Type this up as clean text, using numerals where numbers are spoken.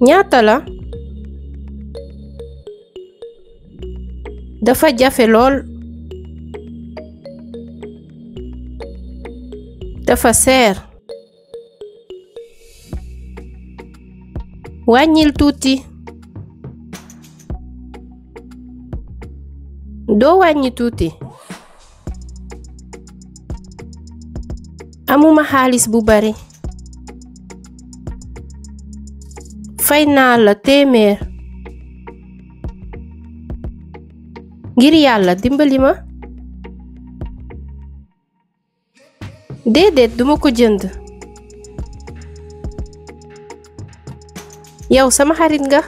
ñaata la? dafa jafe lool. dafa seer. wàññil tuuti. doo wàññi tuuti. amuma xaalis bu bari. fay naa la 100. ngir yàlla dimbali ma. déedéet duma ko jënd. yow sama xarit nga.